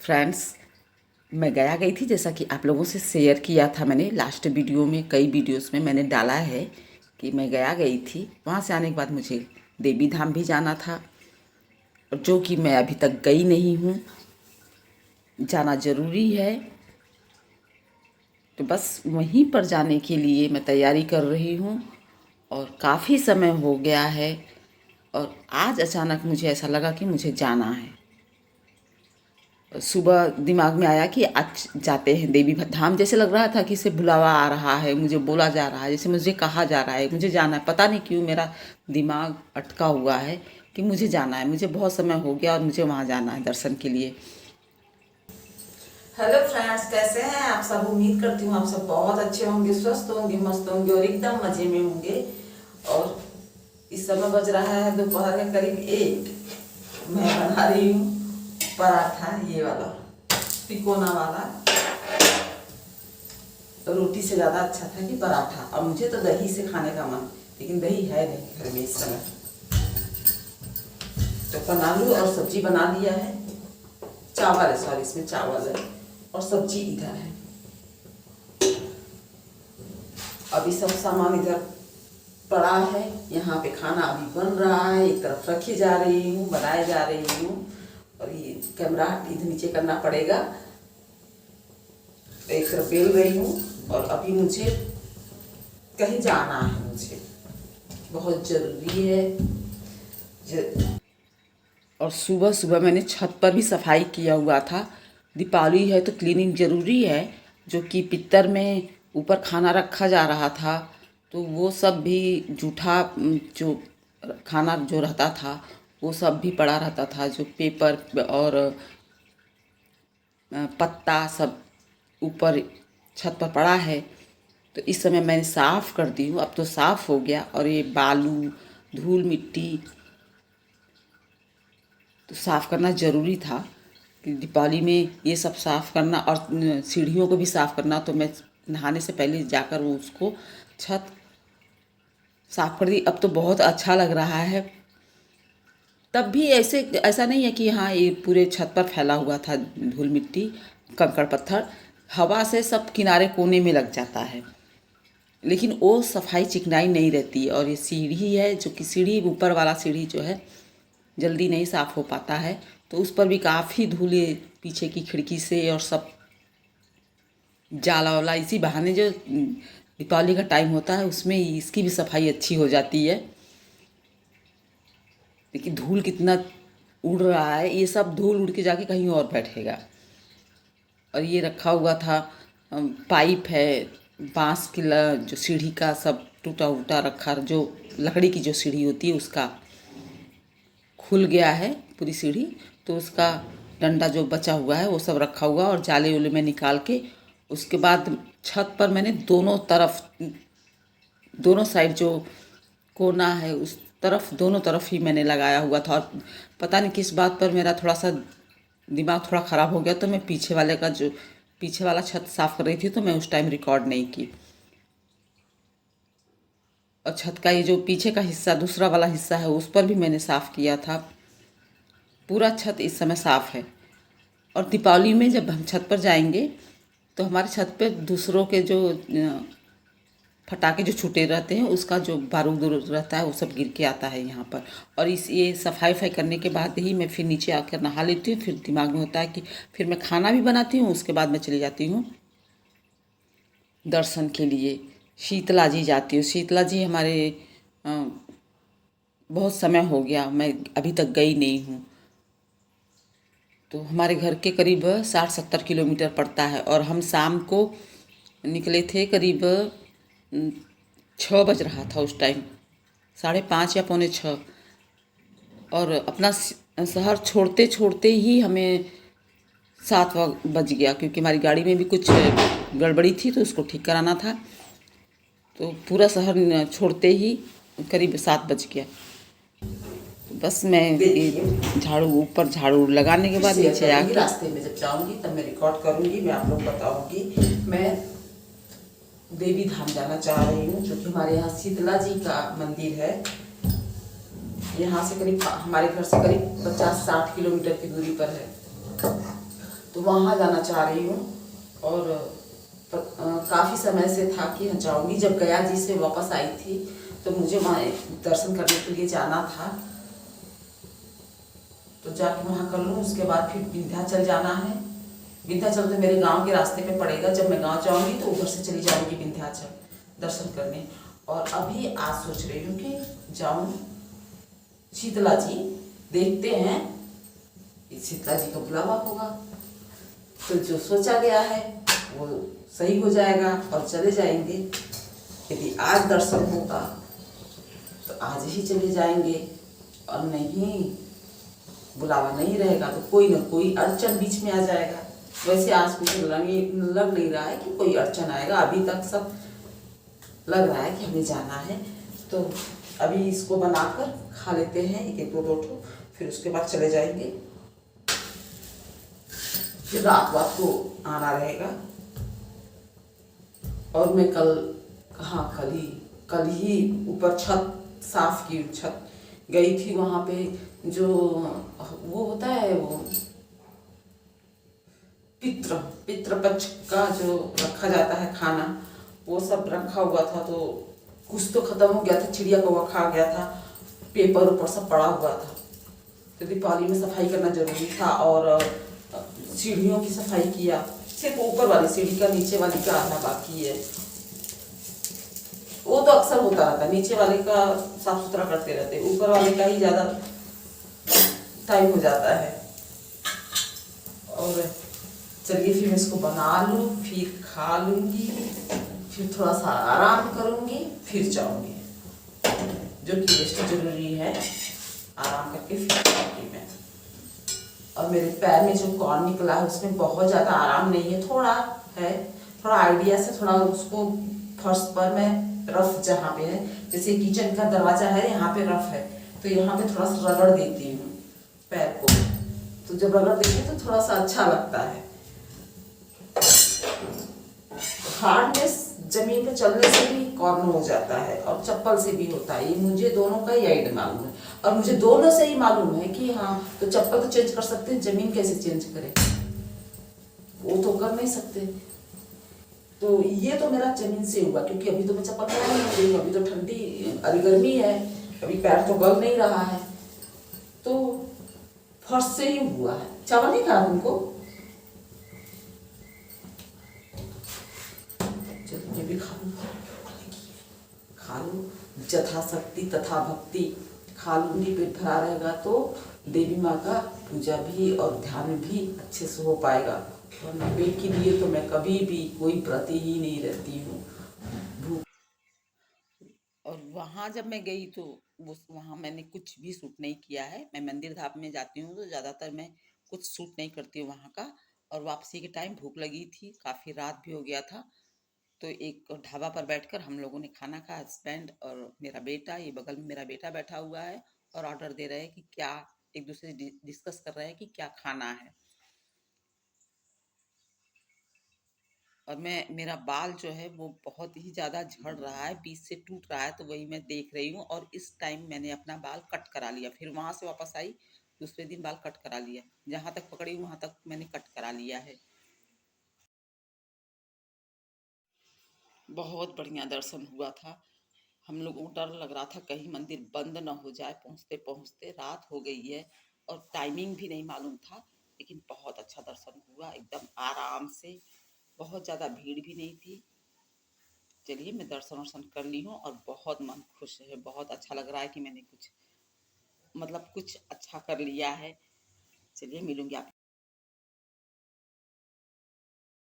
Friends, मैं गया गई थी, जैसा कि आप लोगों से शेयर किया था मैंने लास्ट वीडियो में, कई वीडियोस में मैंने डाला है कि मैं गया गई थी। वहाँ से आने के बाद मुझे देवी धाम भी जाना था, और जो कि मैं अभी तक गई नहीं हूँ। जाना ज़रूरी है, तो बस वहीं पर जाने के लिए मैं तैयारी कर रही हूँ। और काफ़ी समय हो गया है, और आज अचानक मुझे ऐसा लगा कि मुझे जाना है। सुबह दिमाग में आया कि आज जाते हैं देवी धाम। जैसे लग रहा था कि इसे बुलावा आ रहा है, मुझे बोला जा रहा है, जैसे मुझे कहा जा रहा है मुझे जाना है। पता नहीं क्यों मेरा दिमाग अटका हुआ है कि मुझे जाना है, मुझे बहुत समय हो गया और मुझे वहाँ जाना है दर्शन के लिए। हेलो फ्रेंड्स, कैसे हैं आप सब? उम्मीद करती हूँ आप सब बहुत अच्छे होंगे, स्वस्थ होंगे, मस्त होंगे और एकदम मज़े में होंगे। और इस समय बज रहा है दोपहर के करीब 1। मैं बना रही हूँ पराठा, ये वाला तिकोना वाला। रोटी से ज़्यादा अच्छा था कि पराठा। और मुझे तो दही से खाने का मन, लेकिन दही है नहीं घर में इस समय, तो बना लूँ। और सब्जी बना दिया है, चावल है, सॉरी इसमें चावल है और सब्जी इधर है। अभी सब सामान इधर पड़ा है, यहाँ पे खाना अभी बन रहा है। एक तरफ रखी जा रही हूँ, बनाए जा रही हूँ, और ये कैमरा इधर नीचे करना पड़ेगा। एक तरफ बेल रही हूँ, और अभी मुझे कहीं जाना है, मुझे बहुत ज़रूरी है। और सुबह सुबह मैंने छत पर भी सफाई किया हुआ था। दीपावली है तो क्लीनिंग ज़रूरी है। जो कि पित्तर में ऊपर खाना रखा जा रहा था, तो वो सब भी जूठा, जो खाना जो रहता था वो सब भी पड़ा रहता था। जो पेपर और पत्ता सब ऊपर छत पर पड़ा है, तो इस समय मैंने साफ़ कर दी हूँ। अब तो साफ़ हो गया। और ये बालू, धूल मिट्टी तो साफ़ करना ज़रूरी था कि दीपावली में ये सब साफ़ करना, और सीढ़ियों को भी साफ़ करना। तो मैं नहाने से पहले जाकर वो उसको छत साफ़ कर दी। अब तो बहुत अच्छा लग रहा है। तब भी ऐसा नहीं है कि हाँ ये पूरे छत पर फैला हुआ था धूल मिट्टी, कंकड़ पत्थर। हवा से सब किनारे कोने में लग जाता है, लेकिन वो सफाई चिकनाई नहीं रहती। और ये सीढ़ी है, जो कि सीढ़ी ऊपर वाला सीढ़ी जो है जल्दी नहीं साफ़ हो पाता है, तो उस पर भी काफ़ी धूल पीछे की खिड़की से और सब जाला वाला। इसी बहाने जो दीपावली का टाइम होता है उसमें इसकी भी सफाई अच्छी हो जाती है। देखिए धूल कितना उड़ रहा है, ये सब धूल उड़ के जाके कहीं और बैठेगा। और ये रखा हुआ था पाइप है, बांस की जो सीढ़ी का सब टूटा उटा रखा, जो लकड़ी की जो सीढ़ी होती है उसका खुल गया है पूरी सीढ़ी, तो उसका डंडा जो बचा हुआ है वो सब रखा हुआ। और जाले उले में निकाल के उसके बाद छत पर मैंने दोनों साइड जो कोना है उस तरफ, दोनों तरफ ही मैंने लगाया हुआ था। और पता नहीं किस बात पर मेरा थोड़ा सा दिमाग थोड़ा ख़राब हो गया, तो मैं पीछे वाला छत साफ़ कर रही थी, तो मैं उस टाइम रिकॉर्ड नहीं की। और छत का ये जो पीछे का हिस्सा, दूसरा वाला हिस्सा है, उस पर भी मैंने साफ़ किया था। पूरा छत इस समय साफ़ है। और दीपावली में जब हम छत पर जाएंगे तो हमारे छत पे दूसरों के जो फटाके जो छूटे रहते हैं, उसका जो बारूद रहता है वो सब गिर के आता है यहाँ पर। और ये सफाई करने के बाद ही मैं फिर नीचे आकर नहा लेती हूँ। फिर दिमाग में होता है कि फिर मैं खाना भी बनाती हूँ, उसके बाद मैं चली जाती हूँ दर्शन के लिए। शीतला जी जाती हूँ। शीतला जी हमारे बहुत समय हो गया, मैं अभी तक गई नहीं हूँ। तो हमारे घर के करीब 60-70 किलोमीटर पड़ता है। और हम शाम को निकले थे, करीब 6 बज रहा था उस टाइम, 5:30 या 5:45। और अपना शहर छोड़ते छोड़ते ही हमें 7 बज गया, क्योंकि हमारी गाड़ी में भी कुछ गड़बड़ी थी, तो उसको ठीक कराना था। तो पूरा शहर छोड़ते ही करीब 7 बज गया। बस मैं ऊपर झाड़ू लगाने के बाद नीचे आके रास्ते में जब जाऊंगी तब मैं रिकॉर्ड करूंगी, मैं आप लोग बताऊंगी। मैं देवी धाम जाना चाह रही हूँ, जो कि हमारे यहाँ शीतला जी का मंदिर है। यहाँ से करीब, हमारे घर से करीब 50-60 किलोमीटर की दूरी पर है। तो तो वहाँ जाना चाह रही हूँ। और काफ़ी समय से था कि जाऊँगी। जब गया जी से वापस आई थी तो मुझे वहाँ दर्शन करने के लिए जाना था, तो जाके वहाँ कर लूँ। उसके बाद फिर विंध्याचल जाना है। विंध्याचल तो मेरे गांव के रास्ते पे पड़ेगा। जब मैं गांव जाऊँगी तो उधर से चली जाऊँगी विंध्याचल दर्शन करने। और अभी आज सोच रही हूँ कि जाऊँ शीतला जी, देखते हैं शीतला जी का बुलावा होगा तो जो सोचा गया है वो सही हो जाएगा और चले जाएंगे। यदि आज दर्शन होगा तो आज ही चले जाएंगे, और नहीं बुलावा नहीं रहेगा तो कोई ना कोई अड़चन बीच में आ जाएगा। वैसे आज मुझे लग नहीं रहा है कि कोई अड़चन आएगा। अभी तक सब लग रहा है कि हमें जाना है। तो अभी इसको बनाकर खा लेते हैं एक दो ठो, फिर उसके बाद चले जाएंगे। फिर रात को आना रहेगा। और मैं कल ही ऊपर छत साफ की, छत गई थी। वहाँ पे जो वो होता है, वो पितृपक्ष का जो रखा जाता है खाना, वो सब रखा हुआ था। तो कुछ तो खत्म हो गया था, चिड़िया कौवा खा गया था, पेपर ऊपर सब पड़ा हुआ था। तो दीपावली में सफाई करना जरूरी था। और सीढ़ियों की सफाई किया, सिर्फ ऊपर वाली सीढ़ी का, नीचे वाली का आना बाकी है। वो तो अक्सर होता रहता है, नीचे वाले का साफ सुथरा करते रहते, ऊपर वाले का ही ज्यादा टाइम हो जाता है। और चलिए फिर मैं इसको बना लूँ, फिर खा लूँगी, फिर थोड़ा सा आराम करूँगी, फिर जाऊँगी, जो कि रेस्ट जरूरी है। आराम करके फिर जाऊँगी मैं। और मेरे पैर में जो कॉर्न निकला है उसमें बहुत ज़्यादा आराम नहीं है, थोड़ा है। थोड़ा आइडिया से थोड़ा उसको फर्श पर मैं रफ जहाँ पे है, जैसे किचन का दरवाजा है यहाँ पे रफ है, तो यहाँ पे थोड़ा सा रगड़ देती हूँ पैर को। तो जब रगड़ देती हूँ तो थोड़ा सा अच्छा लगता है। हार्डनेस जमीन पे चलने से भी कॉर्न हो जाता है और चप्पल से भी होता है। ये मुझे दोनों का ही आइडिया मालूम है। और मुझे दोनों से ही मालूम है कि हाँ, तो चप्पल तो चेंज कर सकते हैं, जमीन कैसे चेंज करें, वो तो कर नहीं सकते। तो ये तो मेरा जमीन से हुआ, क्योंकि अभी तो मैं चप्पल पहन नहीं रही हूँ, अभी तो ठंडी अभी गर्मी है, अभी पैर तो गल नहीं रहा है, तो फर्श से ही हुआ है। चावल नहीं खा तुमको? चलो मैं भी खा लूँ। यथाशक्ति तथा भक्ति, खा लूँगी, पेट भरा रहेगा तो देवी माँ का पूजा भी और ध्यान भी अच्छे से हो पाएगा। वरना पेट के लिए तो मैं कभी भी कोई व्रती ही नहीं रहती हूँ। और वहाँ जब मैं गई तो वहाँ मैंने कुछ भी शूट नहीं किया है। मैं मंदिर धाम में जाती हूँ तो ज़्यादातर मैं कुछ शूट नहीं करती हूँ वहाँ का। और वापसी के टाइम भूख लगी थी, काफ़ी रात भी हो गया था, तो एक ढाबा पर बैठकर हम लोगों ने खाना खाया। हस्बैंड और मेरा बेटा, ये बगल में मेरा बेटा बैठा हुआ है, और ऑर्डर दे रहे हैं कि क्या, एक दूसरे से डिस्कस कर रहे हैं कि क्या खाना है। और मेरा बाल जो है वो बहुत ही ज़्यादा झड़ रहा है, बीच से टूट रहा है, तो वही मैं देख रही हूँ। और इस टाइम मैंने अपना बाल कट करा लिया, फिर वहाँ से वापस आई, दूसरे दिन बाल कट करा लिया। जहाँ तक पकड़ी वहाँ तक मैंने कट करा लिया है। बहुत बढ़िया दर्शन हुआ था। हम लोगों को डर लग रहा था कहीं मंदिर बंद न हो जाए, पहुँचते पहुँचते रात हो गई है, और टाइमिंग भी नहीं मालूम था। लेकिन बहुत अच्छा दर्शन हुआ, एकदम आराम से, बहुत ज़्यादा भीड़ भी नहीं थी। चलिए मैं दर्शन वर्शन कर ली हूँ और बहुत मन खुश है, बहुत अच्छा लग रहा है कि मैंने कुछ अच्छा कर लिया है। चलिए मिलूंगी आप